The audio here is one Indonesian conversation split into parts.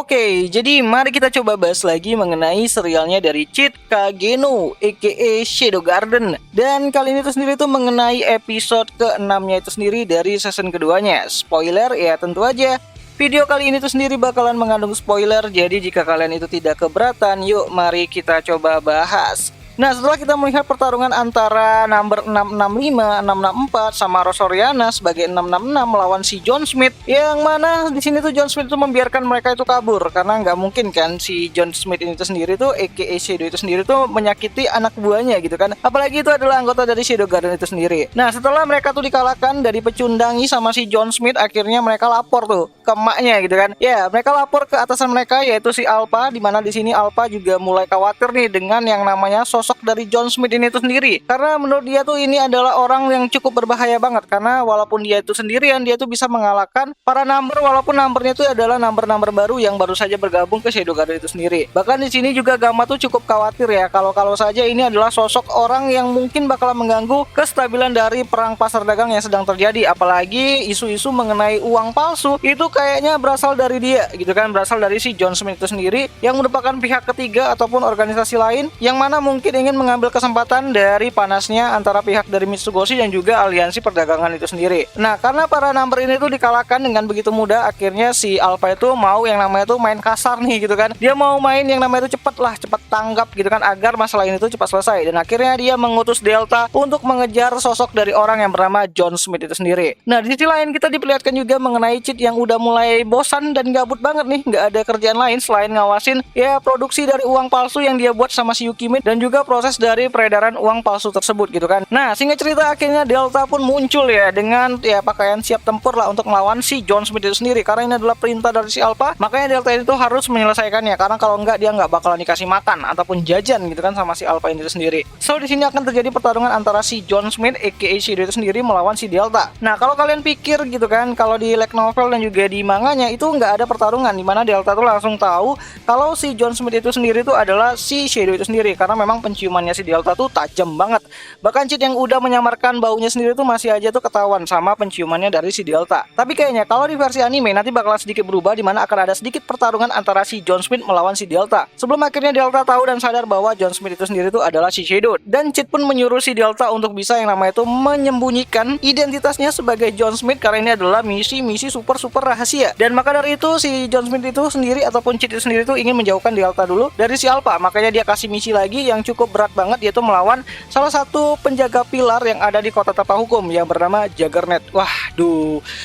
Oke, jadi mari kita coba bahas lagi mengenai serialnya dari Cheat Kageno aka Shadow Garden. Dan kali ini itu sendiri tuh mengenai episode ke-6-nya itu sendiri dari season keduanya. Spoiler ya tentu aja. Video kali ini tuh sendiri bakalan mengandung spoiler, jadi jika kalian itu tidak keberatan, yuk mari kita coba bahas. Nah, setelah kita melihat pertarungan antara number 665, 664 sama Rosoriana sebagai 666 melawan si John Smith, yang mana di sini tuh John Smith tuh membiarkan mereka itu kabur karena nggak mungkin kan si John Smith ini tuh sendiri tuh aka Shadow itu sendiri tuh menyakiti anak buahnya gitu kan. Apalagi itu adalah anggota dari Shadow Garden itu sendiri. Nah, setelah mereka tuh dikalahkan dari pecundangi sama si John Smith, akhirnya mereka lapor tuh ke emaknya gitu kan. Ya, mereka lapor ke atasan mereka yaitu si Alpha, di mana di sini Alpha juga mulai khawatir nih dengan yang namanya sosok dari John Smith ini itu sendiri, karena menurut dia tuh ini adalah orang yang cukup berbahaya banget, karena walaupun dia itu sendirian, dia tuh bisa mengalahkan para number, walaupun numbernya itu adalah number-number baru yang baru saja bergabung ke Shadow Garden itu sendiri. Bahkan di sini juga Gamma tuh cukup khawatir ya, kalau saja ini adalah sosok orang yang mungkin bakalan mengganggu kestabilan dari perang pasar dagang yang sedang terjadi. Apalagi isu-isu mengenai uang palsu itu kayaknya berasal dari dia gitu kan, berasal dari si John Smith itu sendiri yang merupakan pihak ketiga ataupun organisasi lain yang mana mungkin ingin mengambil kesempatan dari panasnya antara pihak dari Mitsugoshi dan juga aliansi perdagangan itu sendiri. Nah, karena para number ini tuh dikalahkan dengan begitu mudah, akhirnya si Alpha itu mau yang namanya tuh main kasar nih gitu kan. Dia mau main yang namanya itu cepat tanggap gitu kan, agar masalah ini tuh cepat selesai. Dan akhirnya dia mengutus Delta untuk mengejar sosok dari orang yang bernama John Smith itu sendiri. Nah, di sisi lain kita diperlihatkan juga mengenai Cheat yang udah mulai bosan dan gabut banget nih, nggak ada kerjaan lain selain ngawasin ya produksi dari uang palsu yang dia buat sama si Yukimid dan juga proses dari peredaran uang palsu tersebut gitu kan. Nah, singkat cerita akhirnya Delta pun muncul ya dengan ya pakaian siap tempur lah untuk melawan si John Smith itu sendiri, karena ini adalah perintah dari si Alpha. Makanya Delta itu harus menyelesaikannya, karena kalau enggak dia nggak bakalan dikasih makan ataupun jajan gitu kan sama si Alpha itu sendiri. So di sini akan terjadi pertarungan antara si John Smith aka Shadow itu sendiri melawan si Delta. Nah, kalau kalian pikir gitu kan, kalau di light novel dan juga di manganya itu nggak ada pertarungan, dimana Delta tuh langsung tahu kalau si John Smith itu sendiri itu adalah si Shadow itu sendiri, karena memang penciumannya si Delta tuh tajam banget. Bahkan Cheat yang udah menyamarkan baunya sendiri tuh masih aja tuh ketahuan sama penciumannya dari si Delta. Tapi kayaknya kalau di versi anime nanti bakalan sedikit berubah, dimana akan ada sedikit pertarungan antara si John Smith melawan si Delta. Sebelum akhirnya Delta tahu dan sadar bahwa John Smith itu sendiri tuh adalah si Shadow. Dan Cheat pun menyuruh si Delta untuk bisa yang namanya itu menyembunyikan identitasnya sebagai John Smith, karena ini adalah misi super rahasia. Dan maka dari itu si John Smith itu sendiri ataupun Cheat itu sendiri tuh ingin menjauhkan Delta dulu dari si Alpha. Makanya dia kasih misi lagi yang cukup berat banget, yaitu melawan salah satu penjaga pilar yang ada di kota Tapa Hukum yang bernama Juggernaut. Wah,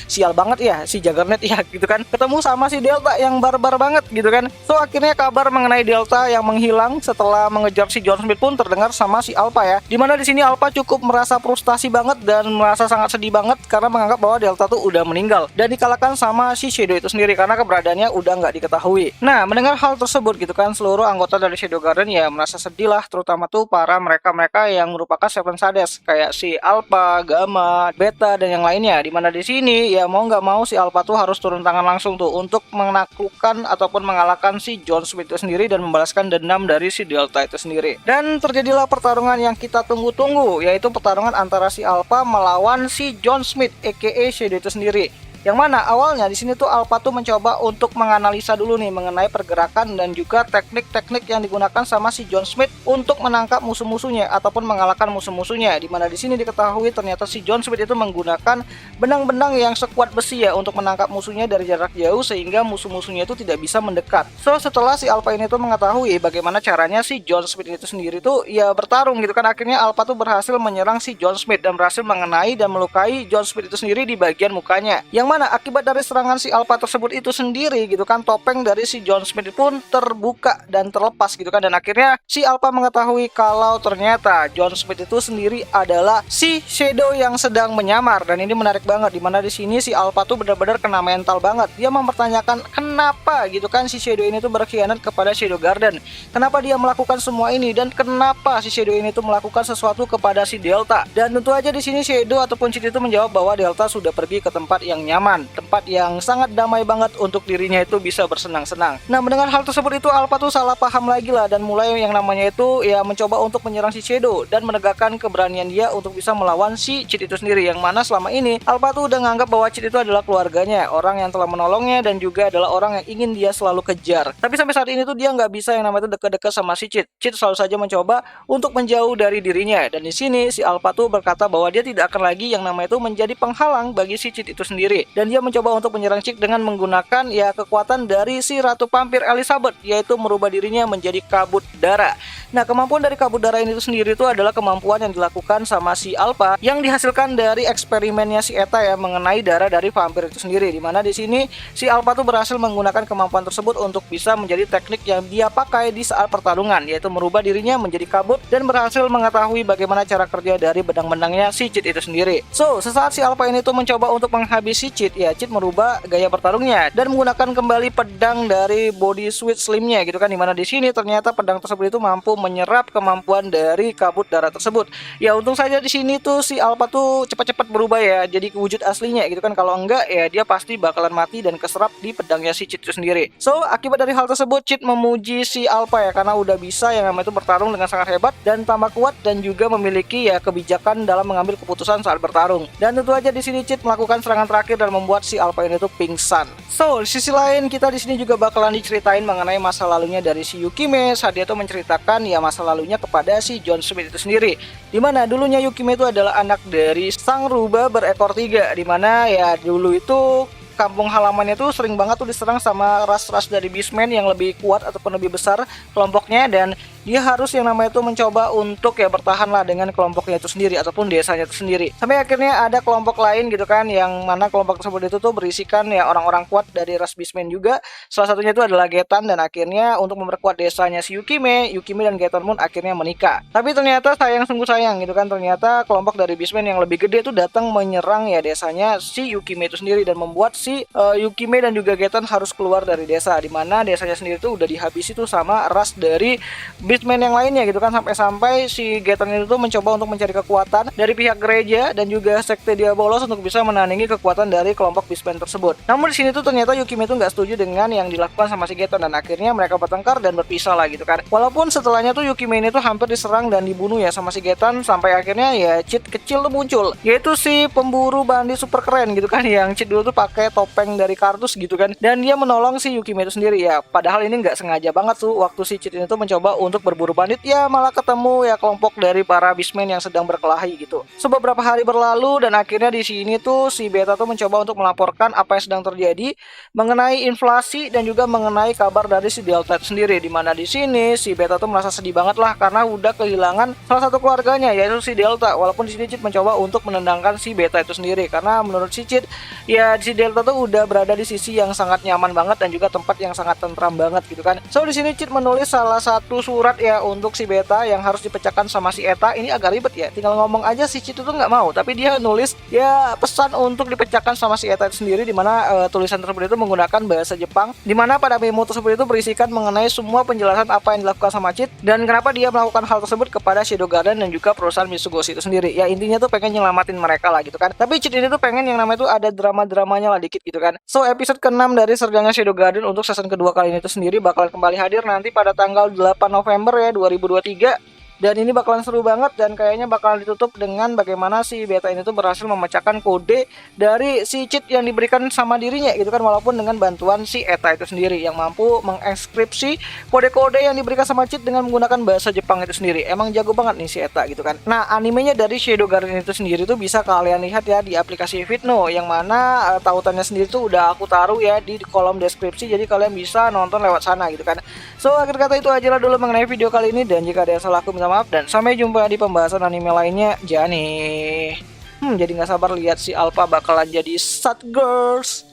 sial banget ya si Juggernaut ya gitu kan. Ketemu sama si Delta yang barbar banget gitu kan. So akhirnya kabar mengenai Delta yang menghilang setelah mengejar si John Smith pun terdengar sama si Alpha ya. Dimana di sini Alpha cukup merasa frustasi banget dan merasa sangat sedih banget karena menganggap bahwa Delta tuh udah meninggal dan dikalahkan sama si Shadow itu sendiri karena keberadaannya udah nggak diketahui. Nah, mendengar hal tersebut gitu kan, seluruh anggota dari Shadow Garden ya merasa sedih lah, terutama tuh para mereka yang merupakan Seven Sades kayak si Alpha, Gamma, Beta dan yang lainnya. Dimana di sini ya mau nggak mau si Alpha tuh harus turun tangan langsung tuh untuk menaklukkan ataupun mengalahkan si John Smith itu sendiri dan membalaskan dendam dari si Delta itu sendiri. Dan terjadilah pertarungan yang kita tunggu-tunggu, yaitu pertarungan antara si Alpha melawan si John Smith aka Shadow itu sendiri. Yang mana awalnya di sini tuh Alpha tuh mencoba untuk menganalisa dulu nih mengenai pergerakan dan juga teknik-teknik yang digunakan sama si John Smith untuk menangkap musuh-musuhnya ataupun mengalahkan musuh-musuhnya. Dimana di sini diketahui ternyata si John Smith itu menggunakan benang-benang yang sekuat besi ya untuk menangkap musuhnya dari jarak jauh sehingga musuh-musuhnya itu tidak bisa mendekat. So setelah si Alpha ini tuh mengetahui bagaimana caranya si John Smith itu sendiri tuh ya bertarung gitu kan, akhirnya Alpha tuh berhasil menyerang si John Smith dan berhasil mengenai dan melukai John Smith itu sendiri di bagian mukanya. Yang mana akibat dari serangan si Alpha tersebut itu sendiri gitu kan, topeng dari si John Smith pun terbuka dan terlepas gitu kan, dan akhirnya si Alpha mengetahui kalau ternyata John Smith itu sendiri adalah si Shadow yang sedang menyamar. Dan ini menarik banget, dimana di sini si Alpha tuh benar-benar kena mental banget. Dia mempertanyakan kenapa gitu kan si Shadow ini tuh berkhianat kepada Shadow Garden, kenapa dia melakukan semua ini, dan kenapa si Shadow ini tuh melakukan sesuatu kepada si Delta. Dan tentu aja di sini Shadow ataupun Cheat itu menjawab bahwa Delta sudah pergi ke tempat yang nyaman nyaman, tempat yang sangat damai banget untuk dirinya itu bisa bersenang-senang. Nah, mendengar hal tersebut itu Alpha tuh salah paham lagi lah dan mulai yang namanya itu ya mencoba untuk menyerang si Shadow dan menegakkan keberanian dia untuk bisa melawan si Cid itu sendiri, yang mana selama ini Alpha tuh udah nganggap bahwa Cid itu adalah keluarganya, orang yang telah menolongnya dan juga adalah orang yang ingin dia selalu kejar. Tapi sampai saat ini tuh dia nggak bisa yang namanya itu dekat-dekat sama si Cid. Cid selalu saja mencoba untuk menjauh dari dirinya, dan di sini si Alpha tuh berkata bahwa dia tidak akan lagi yang namanya itu menjadi penghalang bagi si Cid itu sendiri, dan dia mencoba untuk menyerang Cid dengan menggunakan ya kekuatan dari si Ratu Vampir Elizabeth, yaitu merubah dirinya menjadi kabut darah. Nah, kemampuan dari kabut darah ini sendiri itu adalah kemampuan yang dilakukan sama si Alpha yang dihasilkan dari eksperimennya si Eta ya mengenai darah dari vampir itu sendiri, dimana di sini si Alpha tuh berhasil menggunakan kemampuan tersebut untuk bisa menjadi teknik yang dia pakai di saat pertarungan, yaitu merubah dirinya menjadi kabut dan berhasil mengetahui bagaimana cara kerja dari benang-benangnya si Cid itu sendiri. So, sesaat si Alpha ini tuh mencoba untuk menghabisi Cid, ya Cid merubah gaya bertarungnya dan menggunakan kembali pedang dari body suit slimnya gitu kan, dimana di sini ternyata pedang tersebut itu mampu menyerap kemampuan dari kabut darah tersebut. Ya untung saja di sini tuh si Alpha tuh cepat-cepat berubah ya jadi wujud aslinya gitu kan, kalau enggak ya dia pasti bakalan mati dan keserap di pedangnya si Cid itu sendiri. So, akibat dari hal tersebut Cid memuji si Alpha ya karena udah bisa yang namanya itu bertarung dengan sangat hebat dan tambah kuat dan juga memiliki ya kebijakan dalam mengambil keputusan saat bertarung. Dan tentu aja di sini Cid melakukan serangan terakhir dan membuat si Alpha ini tuh pingsan. So, di sisi lain kita di sini juga bakalan diceritain mengenai masa lalunya dari si Yukime saat dia tuh menceritakan ya masa lalunya kepada si John Smith itu sendiri. Dimana dulunya Yukime itu adalah anak dari sang rubah berekor 3, dimana ya dulu itu kampung halamannya tuh sering banget tuh diserang sama ras-ras dari Beastmen yang lebih kuat ataupun lebih besar kelompoknya, dan dia harus yang namanya itu mencoba untuk ya bertahan lah dengan kelompoknya itu sendiri ataupun desanya itu sendiri. Sampai akhirnya ada kelompok lain gitu kan, yang mana kelompok tersebut itu tuh berisikan ya orang-orang kuat dari ras Beastmen juga. Salah satunya itu adalah Getan, dan akhirnya untuk memperkuat desanya si Yukime dan Getan pun akhirnya menikah. Tapi ternyata sayang sungguh sayang gitu kan, ternyata kelompok dari Beastmen yang lebih gede itu datang menyerang ya desanya si Yukime itu sendiri dan membuat si Yukime dan juga Getan harus keluar dari desa, dimana desanya sendiri tuh udah dihabisi tuh sama ras dari Beastmen yang lainnya gitu kan, sampai-sampai si Getan itu tuh mencoba untuk mencari kekuatan dari pihak gereja dan juga sekte Diabolos untuk bisa menandingi kekuatan dari kelompok Beastmen tersebut. Namun di sini tuh ternyata Yukime itu nggak setuju dengan yang dilakukan sama si Getan, dan akhirnya mereka bertengkar dan berpisah lah gitu kan. Walaupun setelahnya tuh Yukime ini tuh hampir diserang dan dibunuh ya sama si Getan, sampai akhirnya ya Cid kecil tuh muncul, yaitu si pemburu bandit super keren gitu kan, yang Cid dulu tuh pakai topeng dari kardus gitu kan, dan dia menolong si Yukime itu sendiri ya. Padahal ini nggak sengaja banget tuh waktu si Cid ini tuh mencoba untuk berburu bandit, ya malah ketemu ya kelompok dari para Beastmen yang sedang berkelahi gitu. So, beberapa hari berlalu dan akhirnya di sini tuh si Beta tuh mencoba untuk melaporkan apa yang sedang terjadi mengenai inflasi dan juga mengenai kabar dari si Delta itu sendiri, dimana di sini si Beta tuh merasa sedih banget lah karena udah kehilangan salah satu keluarganya yaitu si Delta. Walaupun di sini Cid mencoba untuk menendangkan si Beta itu sendiri karena menurut si Cid ya si Delta tuh udah berada di sisi yang sangat nyaman banget dan juga tempat yang sangat tentram banget gitu kan. So, di sini Cid menulis salah satu surat ya untuk si Beta yang harus dipecahkan sama si Eta. Ini agak ribet ya, tinggal ngomong aja si Cid itu nggak mau, tapi dia nulis ya pesan untuk dipecahkan sama si Eta itu sendiri, dimana tulisan tersebut itu menggunakan bahasa Jepang, dimana pada memo tersebut itu berisikan mengenai semua penjelasan apa yang dilakukan sama Cid dan kenapa dia melakukan hal tersebut kepada Shadow Garden dan juga perusahaan Mitsugoshi itu sendiri. Ya intinya tuh pengen nyelamatin mereka lah gitu kan. Tapi Cid ini tuh pengen yang namanya tuh ada drama-dramanya lah dikit gitu kan. So, episode ke-6 dari Serganya Shadow Garden untuk season kedua kali ini itu sendiri bakalan kembali hadir nanti pada tanggal 8 November ya 2023. Dan ini bakalan seru banget dan kayaknya bakalan ditutup dengan bagaimana si Beta ini tuh berhasil memecahkan kode dari si Cid yang diberikan sama dirinya gitu kan, walaupun dengan bantuan si Eta itu sendiri yang mampu mengekskripsi kode-kode yang diberikan sama Cid dengan menggunakan bahasa Jepang itu sendiri. Emang jago banget nih si Eta gitu kan. Nah, animenya dari Shadow Garden itu sendiri tuh bisa kalian lihat ya di aplikasi Vidno, yang mana tautannya sendiri tuh udah aku taruh ya di kolom deskripsi, jadi kalian bisa nonton lewat sana gitu kan. So, akhir kata itu aja lah dulu mengenai video kali ini, dan jika ada yang salah aku minta maaf dan sampai jumpa di pembahasan anime lainnya. Jadi nggak sabar lihat si Alpha bakalan jadi Sad Girls.